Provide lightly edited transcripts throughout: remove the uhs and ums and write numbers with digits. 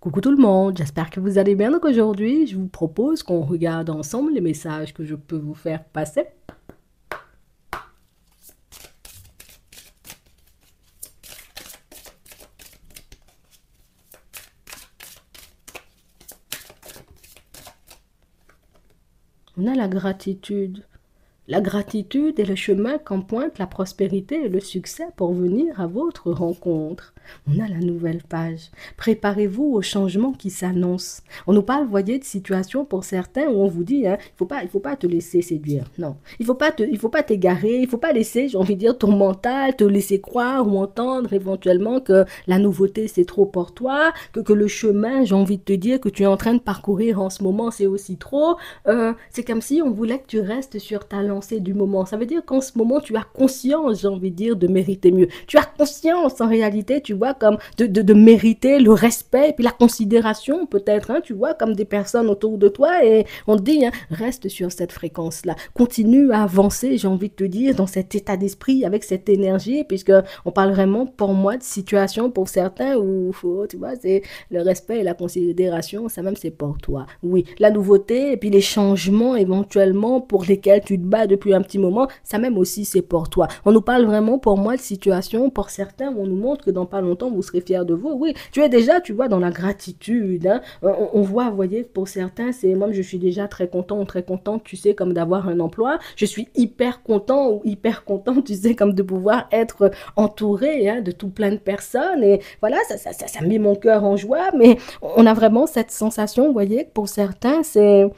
Coucou tout le monde, j'espère que vous allez bien. Donc aujourd'hui, je vous propose qu'on regarde ensemble les messages que je peux vous faire passer. On a la gratitude. La gratitude est le chemin qu'empointe la prospérité et le succès pour venir à votre rencontre. On a la nouvelle page. Préparez-vous au changement qui s'annonce. On nous parle, voyez, de situations pour certains où on vous dit, hein, il faut pas te laisser séduire. Non, il faut pas t'égarer, il faut pas laisser, j'ai envie de dire, ton mental te laisser croire ou entendre éventuellement que la nouveauté c'est trop pour toi, que le chemin, j'ai envie de te dire, que tu es en train de parcourir en ce moment c'est aussi trop. C'est comme si on voulait que tu restes sur ta lancée du moment. Ça veut dire qu'en ce moment, tu as conscience, j'ai envie de dire, de mériter mieux. Tu as conscience, en réalité, tu vois, comme de mériter le respect et puis la considération, peut-être, hein, tu vois, comme des personnes autour de toi. Et on te dit, hein, reste sur cette fréquence-là. Continue à avancer, j'ai envie de te dire, dans cet état d'esprit, avec cette énergie, puisque on parle vraiment, pour moi, de situation pour certains où, tu vois, c'est le respect et la considération, ça même, c'est pour toi. Oui, la nouveauté et puis les changements éventuellement pour lesquels tu te bats depuis un petit moment, ça même aussi, c'est pour toi. On nous parle vraiment, pour moi, de situation, pour certains, on nous montre que dans pas longtemps, vous serez fiers de vous. Oui, tu es déjà, tu vois, dans la gratitude. Hein. On voit, vous voyez, pour certains, c'est moi, je suis déjà très content ou très contente, tu sais, comme d'avoir un emploi. Je suis hyper content ou hyper content, tu sais, comme de pouvoir être entouré hein, de tout plein de personnes. Et voilà, ça met mon cœur en joie, mais on a vraiment cette sensation, vous voyez, que pour certains, c'est...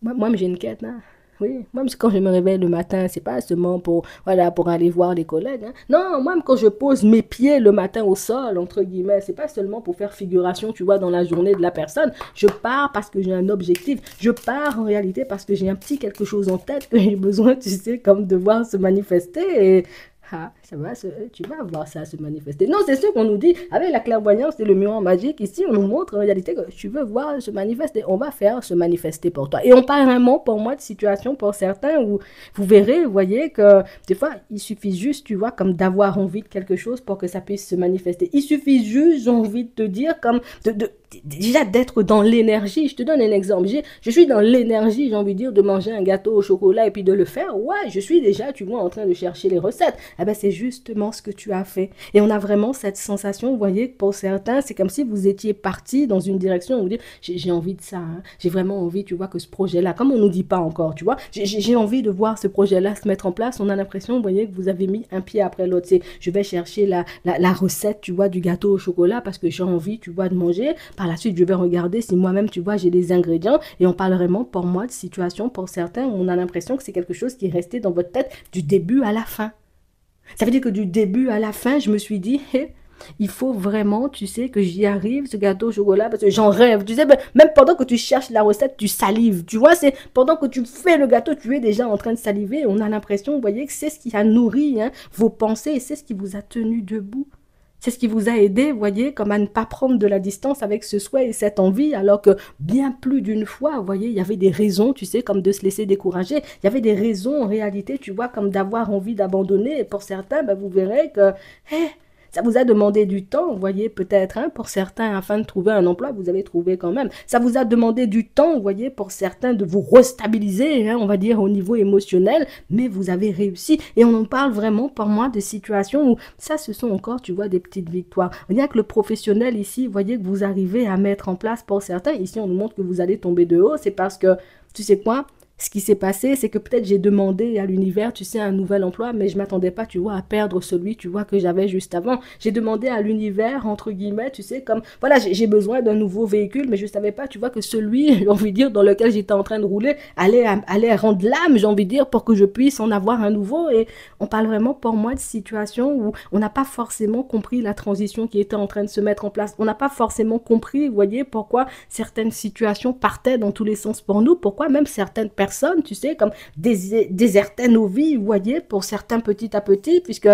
Moi, j'ai une quête, hein. Oui, moi, quand je me réveille le matin, c'est pas seulement pour, voilà, pour aller voir les collègues. Hein. Non, moi, quand je pose mes pieds le matin au sol, entre guillemets, c'est pas seulement pour faire figuration, tu vois, dans la journée de la personne. Je pars parce que j'ai un objectif. Je pars en réalité parce que j'ai un petit quelque chose en tête que j'ai besoin, tu sais, comme de voir se manifester. Et ah, tu vas voir ça se manifester. Non, c'est sûr qu'on nous dit, avec la clairvoyance et le miroir magique, ici, on nous montre en réalité que tu veux voir se manifester. On va faire se manifester pour toi. Et on parle vraiment, pour moi, de situation pour certains où vous verrez, vous voyez que des fois, il suffit juste, tu vois, comme d'avoir envie de quelque chose pour que ça puisse se manifester. Il suffit juste, j'ai envie de te dire, comme déjà d'être dans l'énergie. Je te donne un exemple. Je suis dans l'énergie, j'ai envie de dire, de manger un gâteau au chocolat et puis de le faire. Ouais, je suis déjà, tu vois, en train de chercher les recettes. Eh ben, c'est justement ce que tu as fait. Et on a vraiment cette sensation, vous voyez, que pour certains, c'est comme si vous étiez parti dans une direction où vous dites, j'ai envie de ça. Hein. J'ai vraiment envie, tu vois, que ce projet-là, comme on ne nous dit pas encore, tu vois, j'ai envie de voir ce projet-là se mettre en place. On a l'impression, vous voyez, que vous avez mis un pied après l'autre. C'est, je vais chercher la recette, tu vois, du gâteau au chocolat parce que j'ai envie, tu vois, de manger. Par la suite, je vais regarder si moi-même, tu vois, j'ai des ingrédients. Et on parle vraiment, pour moi, de situation, pour certains, où on a l'impression que c'est quelque chose qui est resté dans votre tête du début à la fin. Ça veut dire que du début à la fin, je me suis dit, hey, il faut vraiment, tu sais, que j'y arrive, ce gâteau au chocolat, parce que j'en rêve. Tu sais, même pendant que tu cherches la recette, tu salives. Tu vois, c'est pendant que tu fais le gâteau, tu es déjà en train de saliver. On a l'impression, vous voyez, que c'est ce qui a nourri hein, vos pensées et c'est ce qui vous a tenu debout. C'est ce qui vous a aidé, voyez, comme à ne pas prendre de la distance avec ce souhait et cette envie, alors que bien plus d'une fois, vous voyez, il y avait des raisons, tu sais, comme de se laisser décourager. Il y avait des raisons, en réalité, tu vois, comme d'avoir envie d'abandonner. Et pour certains, ben, vous verrez que, hey, ça vous a demandé du temps, vous voyez, peut-être, hein, pour certains, afin de trouver un emploi, vous avez trouvé quand même. Ça vous a demandé du temps, vous voyez, pour certains, de vous restabiliser, hein, on va dire, au niveau émotionnel, mais vous avez réussi. Et on en parle vraiment, pour moi, de situations où ça, ce sont encore, tu vois, des petites victoires. On dirait que le professionnel ici, vous voyez, que vous arrivez à mettre en place pour certains, ici, on nous montre que vous allez tomber de haut, c'est parce que, tu sais quoi, ce qui s'est passé, c'est que peut-être j'ai demandé à l'univers, tu sais, un nouvel emploi, mais je m'attendais pas, tu vois, à perdre celui, tu vois, que j'avais juste avant. J'ai demandé à l'univers, entre guillemets, tu sais, comme, voilà, j'ai besoin d'un nouveau véhicule, mais je savais pas, tu vois, que celui, j'ai envie de dire, dans lequel j'étais en train de rouler, allait rendre l'âme, j'ai envie de dire, pour que je puisse en avoir un nouveau. Et on parle vraiment, pour moi, de situations où on n'a pas forcément compris la transition qui était en train de se mettre en place. On n'a pas forcément compris, vous voyez, pourquoi certaines situations partaient dans tous les sens pour nous, pourquoi même certaines personnes, tu sais, comme désertaient nos vies, vous voyez, pour certains petit à petit, puisque...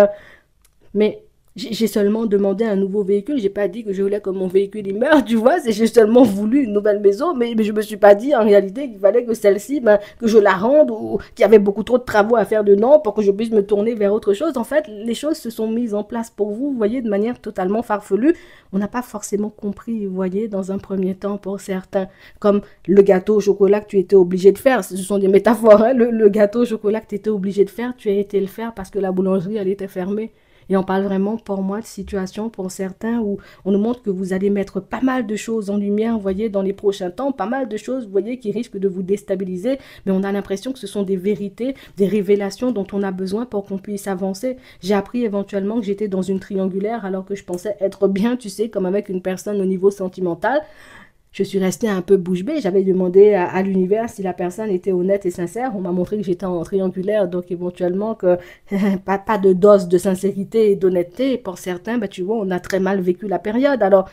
Mais J'ai seulement demandé un nouveau véhicule. J'ai pas dit que je voulais que mon véhicule il meure, tu vois. C'est j'ai seulement voulu une nouvelle maison, mais je me suis pas dit en réalité qu'il fallait que celle-ci, ben, que je la rende ou qu'il y avait beaucoup trop de travaux à faire dedans pour que je puisse me tourner vers autre chose. En fait, les choses se sont mises en place pour vous, vous voyez, de manière totalement farfelue. On n'a pas forcément compris, vous voyez, dans un premier temps pour certains, comme le gâteau au chocolat que tu étais obligé de faire. Ce sont des métaphores, hein. Le gâteau au chocolat que tu étais obligé de faire, tu as été le faire parce que la boulangerie, elle était fermée. Et on parle vraiment pour moi de situation pour certains où on nous montre que vous allez mettre pas mal de choses en lumière, vous voyez, dans les prochains temps, pas mal de choses, vous voyez, qui risquent de vous déstabiliser, mais on a l'impression que ce sont des vérités, des révélations dont on a besoin pour qu'on puisse avancer. J'ai appris éventuellement que j'étais dans une triangulaire alors que je pensais être bien, tu sais, comme avec une personne au niveau sentimental. Je suis restée un peu bouche bée. J'avais demandé à l'univers si la personne était honnête et sincère. On m'a montré que j'étais en triangulaire, donc éventuellement que pas de dose de sincérité et d'honnêteté. Et pour certains, bah, tu vois, on a très mal vécu la période. Alors,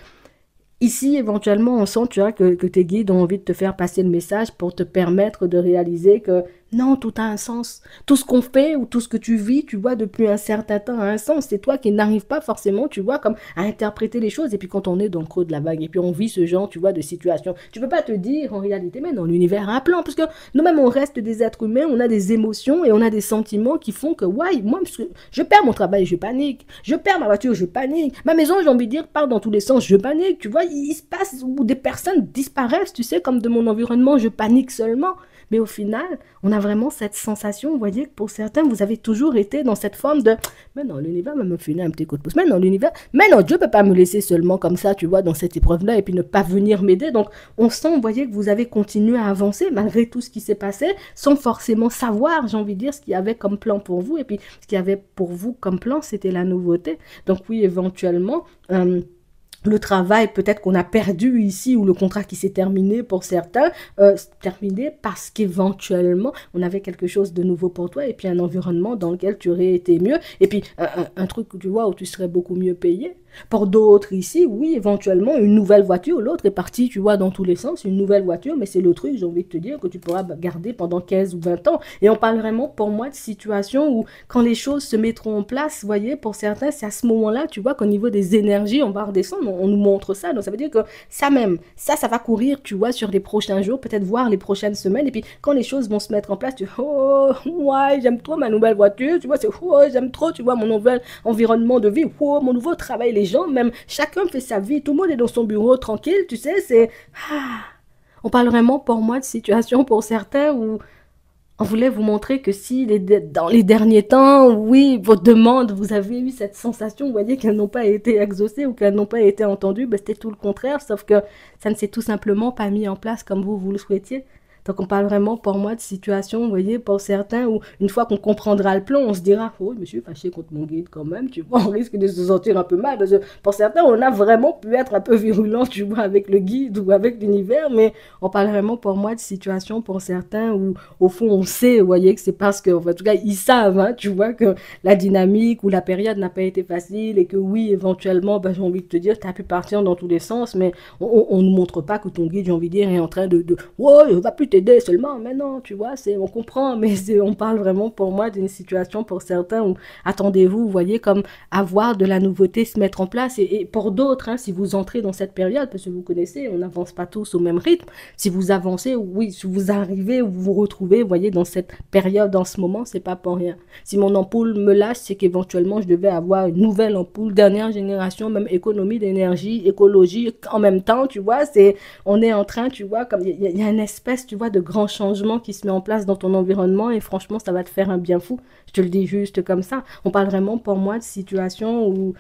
ici, éventuellement, on sent, tu vois, que tes guides ont envie de te faire passer le message pour te permettre de réaliser que non, tout a un sens. Tout ce qu'on fait ou tout ce que tu vis, tu vois, depuis un certain temps a un sens. C'est toi qui n'arrives pas forcément, tu vois, comme à interpréter les choses. Et puis quand on est dans le creux de la vague et puis on vit ce genre, tu vois, de situation, tu peux pas te dire en réalité, mais dans l'univers a un plan. Parce que nous-mêmes, on reste des êtres humains, on a des émotions et on a des sentiments qui font que, ouais, moi, parce que je perds mon travail, je panique. Je perds ma voiture, je panique. Ma maison, j'ai envie de dire, part dans tous les sens, je panique. Tu vois, il se passe où des personnes disparaissent, tu sais, comme de mon environnement, je panique seulement. Mais au final, on a vraiment cette sensation, vous voyez, que pour certains, vous avez toujours été dans cette forme de mais non, l'univers va me filer un petit coup de pouce. Mais non, l'univers, mais non, Dieu ne peut pas me laisser seulement comme ça, tu vois, dans cette épreuve-là et puis ne pas venir m'aider. Donc, on sent, vous voyez, que vous avez continué à avancer malgré tout ce qui s'est passé, sans forcément savoir, j'ai envie de dire, ce qu'il y avait comme plan pour vous. Et puis, ce qu'il y avait pour vous comme plan, c'était la nouveauté. Donc, oui, éventuellement, le travail peut-être qu'on a perdu ici ou le contrat qui s'est terminé pour certains, terminé parce qu'éventuellement on avait quelque chose de nouveau pour toi et puis un environnement dans lequel tu aurais été mieux et puis un truc tu vois où tu serais beaucoup mieux payé. Pour d'autres ici, oui, éventuellement une nouvelle voiture, l'autre est parti, tu vois, dans tous les sens, une nouvelle voiture, mais c'est le truc, j'ai envie de te dire, que tu pourras garder pendant 15 ou 20 ans. Et on parle vraiment, pour moi, de situations où, quand les choses se mettront en place, vous voyez, pour certains, c'est à ce moment-là, tu vois, qu'au niveau des énergies, on va redescendre, on nous montre ça. Donc ça veut dire que ça même, ça va courir, tu vois, sur les prochains jours, peut-être voir les prochaines semaines. Et puis, quand les choses vont se mettre en place, tu oh, ouais, j'aime trop ma nouvelle voiture, tu vois, c'est oh, j'aime trop, tu vois, mon nouvel environnement de vie, oh, mon nouveau travail, les gens, même chacun fait sa vie, tout le monde est dans son bureau tranquille, tu sais, c'est... Ah. On parle vraiment pour moi de situation pour certains où on voulait vous montrer que si dans les derniers temps, oui, vos demandes, vous avez eu cette sensation, vous voyez, qu'elles n'ont pas été exaucées ou qu'elles n'ont pas été entendues, ben c'était tout le contraire, sauf que ça ne s'est tout simplement pas mis en place comme vous le souhaitiez. Donc on parle vraiment pour moi de situation, vous voyez, pour certains où une fois qu'on comprendra le plan, on se dira, oh, je me suis fâché contre mon guide quand même, tu vois, on risque de se sentir un peu mal, parce que pour certains, on a vraiment pu être un peu virulent, tu vois, avec le guide ou avec l'univers, mais on parle vraiment pour moi de situation pour certains où, au fond, on sait, vous voyez, que c'est parce que, enfin, en tout cas, ils savent, hein, tu vois, que la dynamique ou la période n'a pas été facile et que oui, éventuellement, ben, j'ai envie de te dire, tu as pu partir dans tous les sens, mais on ne montre pas que ton guide, j'ai envie de dire, est en train de ouais, va plus t'aider seulement, mais non, tu vois, on comprend, mais on parle vraiment pour moi d'une situation pour certains où attendez-vous, vous voyez, comme avoir de la nouveauté se mettre en place, et pour d'autres, hein, si vous entrez dans cette période, parce que vous connaissez, on n'avance pas tous au même rythme, si vous avancez, oui, si vous arrivez, vous vous retrouvez, vous voyez, dans cette période, en ce moment, c'est pas pour rien. Si mon ampoule me lâche, c'est qu'éventuellement, je devais avoir une nouvelle ampoule, dernière génération, même économie d'énergie, écologie, en même temps, tu vois, on est en train, tu vois, comme il y a une espèce, tu vois, de grand changement qui se met en place dans ton environnement et franchement, ça va te faire un bien fou. Je te le dis juste comme ça. On parle vraiment pour moi de situations où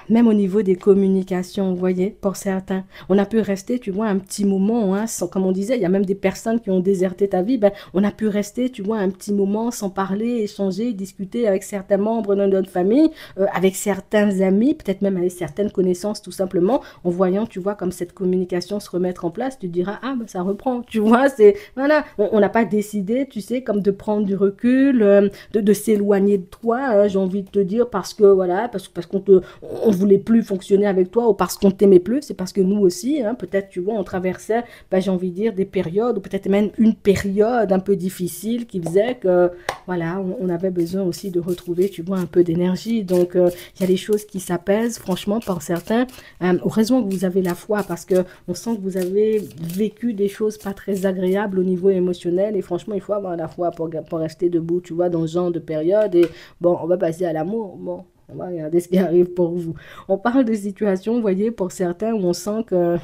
même au niveau des communications, vous voyez, pour certains. On a pu rester, tu vois, un petit moment, hein, sans, comme on disait, il y a même des personnes qui ont déserté ta vie, ben, on a pu rester, tu vois, un petit moment sans parler, échanger, discuter avec certains membres de notre famille, avec certains amis, peut-être même avec certaines connaissances, tout simplement, en voyant, tu vois, comme cette communication se remettre en place, tu te diras, ah, ben, ça reprend, tu vois, voilà, on n'a pas décidé, tu sais, comme de prendre du recul, de s'éloigner de toi, hein, j'ai envie de te dire, parce que, voilà, parce qu'on on voulait plus fonctionner avec toi ou parce qu'on t'aimait plus, c'est parce que nous aussi, hein, peut-être, tu vois, on traversait, ben, j'ai envie de dire, des périodes, ou peut-être même une période un peu difficile qui faisait que, voilà, on avait besoin aussi de retrouver, tu vois, un peu d'énergie. Donc, il y a des choses qui s'apaisent, franchement, par certains. Heureusement que vous avez la foi, parce que on sent que vous avez vécu des choses pas très agréables au niveau émotionnel, et franchement, il faut avoir la foi pour rester debout, tu vois, dans ce genre de période. Et bon, on va passer à l'amour. Bon, on va regarder ce qui arrive pour vous. On parle de situations, vous voyez, pour certains où on sent que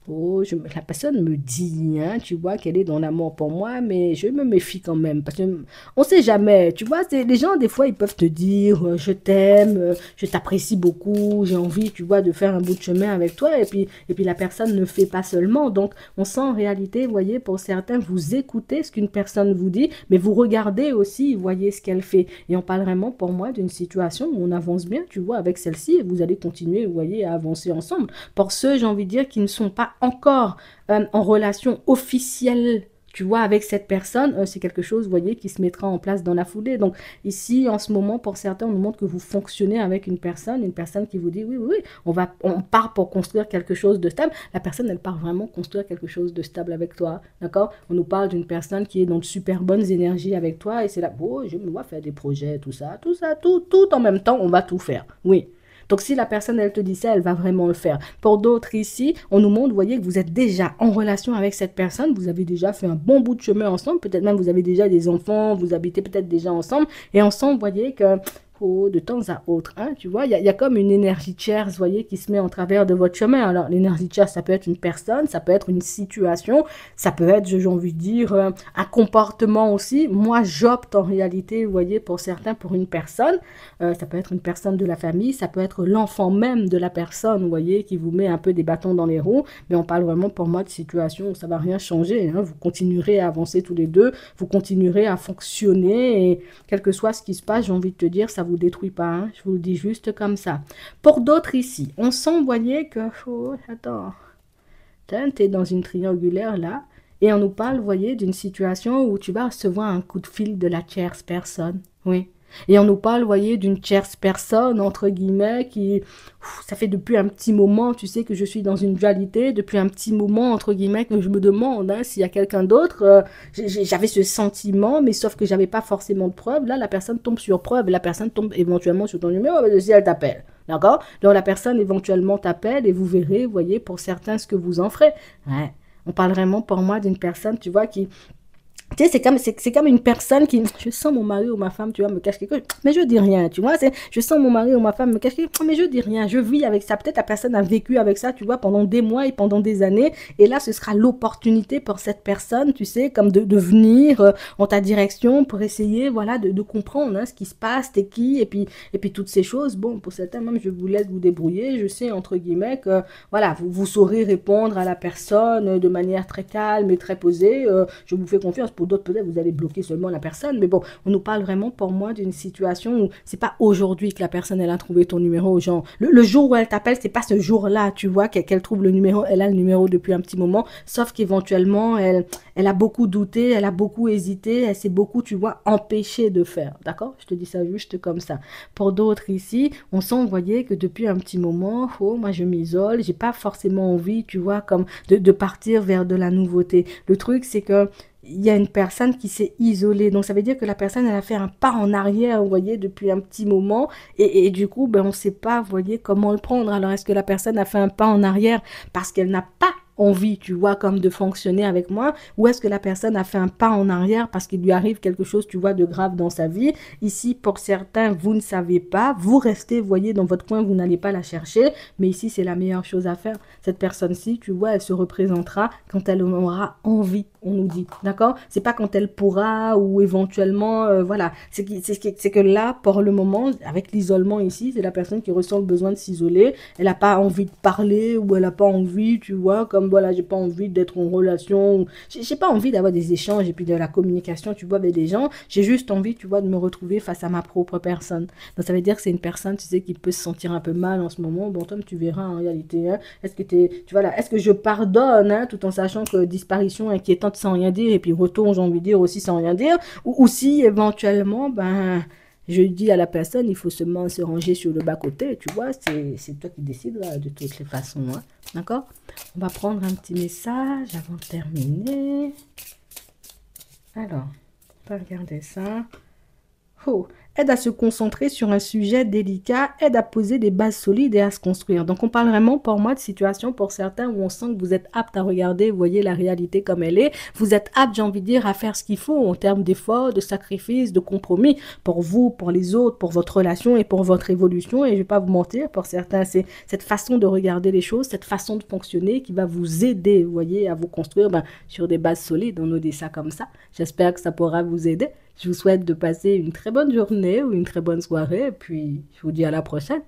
oh, la personne me dit, hein, tu vois, qu'elle est dans l'amour pour moi, mais je me méfie quand même, parce que on sait jamais, tu vois, les gens, des fois, ils peuvent te dire, je t'aime, je t'apprécie beaucoup, j'ai envie, tu vois, de faire un bout de chemin avec toi, et puis la personne ne fait pas seulement, donc on sent en réalité, vous voyez, pour certains, vous écoutez ce qu'une personne vous dit, mais vous regardez aussi, vous voyez ce qu'elle fait, et on parle vraiment, pour moi, d'une situation où on avance bien, tu vois, avec celle-ci, et vous allez continuer, vous voyez, à avancer ensemble. Pour ceux, j'ai envie de dire, qui ne sont pas encore en relation officielle, tu vois, avec cette personne, c'est quelque chose, vous voyez, qui se mettra en place dans la foulée. Donc ici, en ce moment, pour certains, on nous montre que vous fonctionnez avec une personne qui vous dit, oui, oui, oui, on part pour construire quelque chose de stable. La personne, elle part vraiment construire quelque chose de stable avec toi, d'accord? On nous parle d'une personne qui est dans de super bonnes énergies avec toi, et c'est là, oh, je me vois faire des projets, tout en même temps, on va tout faire, oui. Donc, si la personne, elle te dit ça, elle va vraiment le faire. Pour d'autres ici, on nous montre, vous voyez, que vous êtes déjà en relation avec cette personne. Vous avez déjà fait un bon bout de chemin ensemble. Peut-être même vous avez déjà des enfants. Vous habitez peut-être déjà ensemble. Et ensemble, vous voyez que de temps à autre, hein, tu vois, il y a comme une énergie tierce, vous voyez, qui se met en travers de votre chemin. Alors, l'énergie tierce, ça peut être une personne, ça peut être une situation, ça peut être, j'ai envie de dire, un comportement aussi. Moi, j'opte en réalité, vous voyez, pour certains, pour une personne. Ça peut être une personne de la famille, ça peut être l'enfant même de la personne, vous voyez, qui vous met un peu des bâtons dans les roues. Mais on parle vraiment, pour moi, de situation où ça va rien changer, hein. Vous continuerez à avancer tous les deux, vous continuerez à fonctionner, et quel que soit ce qui se passe, j'ai envie de te dire, ça vous détruit pas, hein, je vous le dis juste comme ça. Pour d'autres ici, on sent, vous voyez, que, oh, attends, tu es dans une triangulaire là, et on nous parle, vous voyez, d'une situation où tu vas recevoir un coup de fil de la tierce personne, oui. Et on nous parle, vous voyez, d'une tierce personne, entre guillemets, qui, ça fait depuis un petit moment, tu sais, que je suis dans une dualité, depuis un petit moment, entre guillemets, que je me demande, hein, s'il y a quelqu'un d'autre. J'avais ce sentiment, mais sauf que j'avais pas forcément de preuves. Là, la personne tombe sur preuve, la personne tombe éventuellement sur ton numéro, si elle t'appelle. D'accord? Donc, la personne éventuellement t'appelle, et vous verrez, vous voyez, pour certains, ce que vous en ferez. Ouais. On parle vraiment, pour moi, d'une personne, tu vois, qui... Tu sais, c'est comme une personne qui, je sens mon mari ou ma femme, tu vois, me cache quelque chose, mais je dis rien, tu vois, je sens mon mari ou ma femme me cache quelque chose, mais je dis rien, je vis avec ça. Peut-être la personne a vécu avec ça, tu vois, pendant des mois et pendant des années, et là, ce sera l'opportunité pour cette personne, tu sais, comme de venir en ta direction pour essayer, voilà, de comprendre, hein, ce qui se passe, t'es qui, et puis toutes ces choses. Bon, pour certains, même, je vous laisse vous débrouiller, je sais, entre guillemets, que, voilà, vous saurez répondre à la personne de manière très calme et très posée, je vous fais confiance. Pour d'autres, peut-être, vous allez bloquer seulement la personne. Mais bon, on nous parle vraiment, pour moi, d'une situation où c'est pas aujourd'hui que la personne, elle a trouvé ton numéro. Genre, le jour où elle t'appelle, c'est pas ce jour-là, tu vois, qu'elle trouve le numéro. Elle a le numéro depuis un petit moment. Sauf qu'éventuellement, elle a beaucoup douté, elle a beaucoup hésité, elle s'est beaucoup, tu vois, empêchée de faire. D'accord? Je te dis ça juste comme ça. Pour d'autres ici, on sent, vous voyez, que depuis un petit moment, oh, moi, je m'isole. J'ai pas forcément envie, tu vois, comme de partir vers de la nouveauté. Le truc, c'est que il y a une personne qui s'est isolée. Donc, ça veut dire que la personne, elle a fait un pas en arrière, vous voyez, depuis un petit moment. Et du coup, ben, on ne sait pas, vous voyez, comment le prendre. Alors, est-ce que la personne a fait un pas en arrière parce qu'elle n'a pas envie, tu vois, comme de fonctionner avec moi, ou est-ce que la personne a fait un pas en arrière parce qu'il lui arrive quelque chose, tu vois, de grave dans sa vie? Ici, pour certains, vous ne savez pas, vous restez, vous voyez, dans votre coin, vous n'allez pas la chercher, mais ici, c'est la meilleure chose à faire. Cette personne-ci, tu vois, elle se représentera quand elle aura envie, on nous dit, d'accord? C'est pas quand elle pourra, ou éventuellement, voilà, c'est que là, pour le moment, avec l'isolement ici, c'est la personne qui ressent le besoin de s'isoler, elle n'a pas envie de parler, ou elle n'a pas envie, tu vois, comme voilà, j'ai pas envie d'être en relation, j'ai pas envie d'avoir des échanges et puis de la communication, tu vois, avec des gens, j'ai juste envie, tu vois, de me retrouver face à ma propre personne. Donc ça veut dire que c'est une personne, tu sais, qui peut se sentir un peu mal en ce moment. Bon, Tom, tu verras en réalité, hein, est-ce que tu vois là, est-ce que je pardonne, hein, tout en sachant que disparition inquiétante sans rien dire, et puis retour, j'ai envie de dire aussi sans rien dire, ou si éventuellement, ben Je dis à la personne, il faut seulement se ranger sur le bas-côté, tu vois, c'est toi qui décides là, de toutes les façons. Hein. D'accord? On va prendre un petit message avant de terminer. Alors, on va regarder ça. Oh, aide à se concentrer sur un sujet délicat, aide à poser des bases solides et à se construire. Donc, on parle vraiment pour moi de situations pour certains où on sent que vous êtes apte à regarder, vous voyez la réalité comme elle est. Vous êtes apte, j'ai envie de dire, à faire ce qu'il faut en termes d'efforts, de sacrifices, de compromis pour vous, pour les autres, pour votre relation et pour votre évolution. Et je ne vais pas vous mentir, pour certains, c'est cette façon de regarder les choses, cette façon de fonctionner qui va vous aider, vous voyez, à vous construire sur des bases solides. On nous dit ça comme ça. J'espère que ça pourra vous aider. Je vous souhaite de passer une très bonne journée ou une très bonne soirée. Et puis, je vous dis à la prochaine.